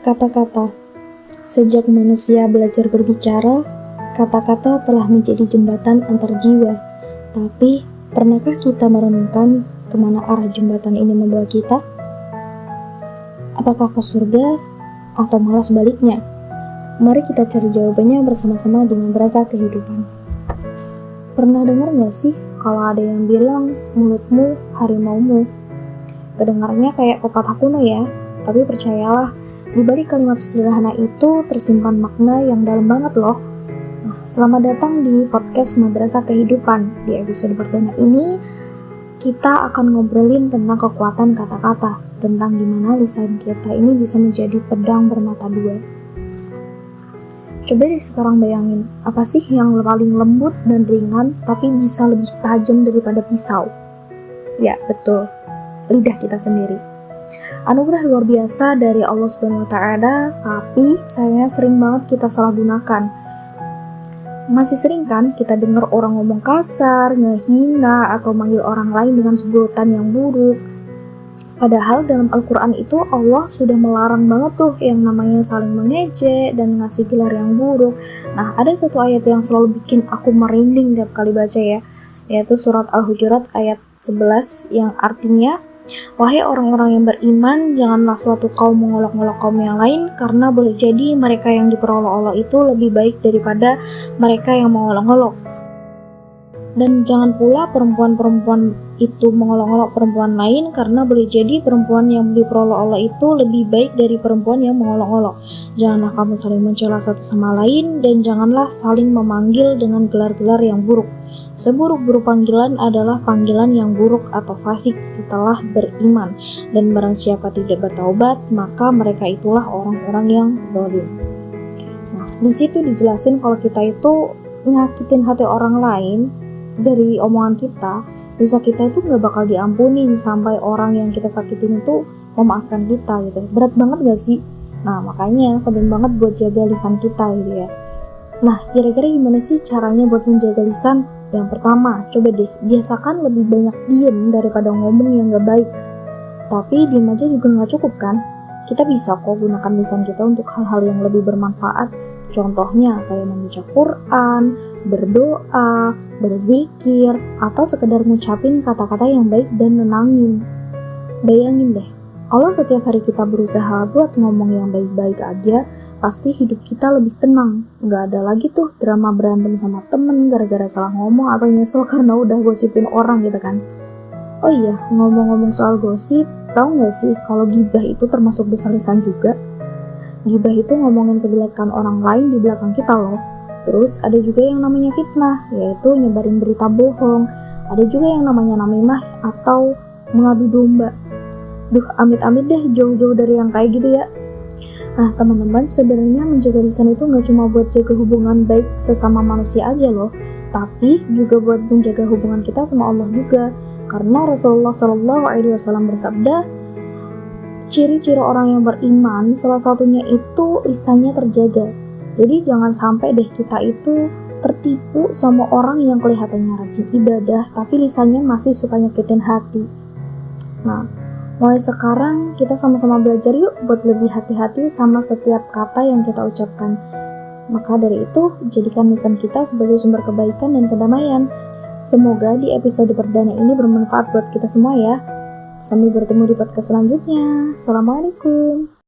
Kata-kata. Sejak manusia belajar berbicara, kata-kata telah menjadi jembatan antar jiwa. Tapi, pernahkah kita merenungkan kemana arah jembatan ini membawa kita? Apakah ke surga atau malah sebaliknya? Mari kita cari jawabannya bersama-sama dengan Berasa Kehidupan. Pernah dengar gak sih kalau ada yang bilang mulutmu harimaumu? Kedengarannya kayak pepatah kuno ya, tapi percayalah, di balik kalimat sederhana itu tersimpan makna yang dalam banget loh. Nah, selamat datang di podcast Madrasah Kehidupan. Di episode perdana ini, kita akan ngobrolin tentang kekuatan kata-kata, tentang gimana lisan kita ini bisa menjadi pedang bermata dua. Coba deh sekarang bayangin, apa sih yang paling lembut dan ringan tapi bisa lebih tajam daripada pisau? Ya, betul, lidah kita sendiri. Anugerah luar biasa dari Allah SWT, tapi sayangnya sering banget kita salah gunakan. Masih sering kan kita dengar orang ngomong kasar, ngehina, atau manggil orang lain dengan sebutan yang buruk. Padahal dalam Al-Quran itu Allah sudah melarang banget tuh yang namanya saling mengejek dan ngasih gelar yang buruk. Nah, ada satu ayat yang selalu bikin aku merinding tiap kali baca ya, yaitu surat Al-Hujurat ayat 11 yang artinya, wahai orang-orang yang beriman, janganlah suatu kaum mengolok-olok kaum yang lain, karena boleh jadi mereka yang diperolok-olok itu lebih baik daripada mereka yang mengolok-olok. Dan jangan pula perempuan-perempuan itu mengolok-olok perempuan lain, karena boleh jadi perempuan yang diperolok-olok itu lebih baik dari perempuan yang mengolok-olok. Janganlah kamu saling mencela satu sama lain, dan janganlah saling memanggil dengan gelar-gelar yang buruk. Seburuk-buruk panggilan adalah panggilan yang buruk atau fasik setelah beriman, dan barang siapa tidak bertaubat, maka mereka itulah orang-orang yang zalim. Nah, di situ dijelasin kalau kita itu nyakitin hati orang lain dari omongan kita, dosa kita itu nggak bakal diampunin sampai orang yang kita sakitin itu memaafkan kita gitu. Berat banget gak sih? Nah, makanya penting banget buat jaga lisan kita gitu ya. Nah, kira-kira gimana sih caranya buat menjaga lisan? Yang pertama, coba deh biasakan lebih banyak diem daripada ngomong yang gak baik. Tapi diem aja juga gak cukup kan? Kita bisa kok gunakan lisan kita untuk hal-hal yang lebih bermanfaat. Contohnya kayak membaca Quran, berdoa, berzikir, atau sekedar ngucapin kata-kata yang baik dan nenangin. Bayangin deh, kalau setiap hari kita berusaha buat ngomong yang baik-baik aja, pasti hidup kita lebih tenang. Nggak ada lagi tuh drama berantem sama temen gara-gara salah ngomong atau nyesel karena udah gosipin orang gitu kan. Oh iya, ngomong-ngomong soal gosip, tahu nggak sih kalau gibah itu termasuk dosa lisan juga? Gibah itu ngomongin kejelekan orang lain di belakang kita loh. Terus ada juga yang namanya fitnah, yaitu nyebarin berita bohong. Ada juga yang namanya namimah atau mengadu domba. Duh, amit-amit deh jauh-jauh dari yang kayak gitu ya. Nah, teman-teman, sebenarnya menjaga lisan itu nggak cuma buat jaga hubungan baik sesama manusia aja loh, tapi juga buat menjaga hubungan kita sama Allah juga. Karena Rasulullah SAW bersabda, ciri-ciri orang yang beriman salah satunya itu lisannya terjaga. Jadi jangan sampai deh kita itu tertipu sama orang yang kelihatannya rajin ibadah tapi lisannya masih suka nyakitin hati. Nah, mulai sekarang kita sama-sama belajar yuk buat lebih hati-hati sama setiap kata yang kita ucapkan. Maka dari itu, jadikan lisan kita sebagai sumber kebaikan dan kedamaian. Semoga di episode perdana ini bermanfaat buat kita semua ya. Sampai bertemu di podcast selanjutnya. Assalamualaikum.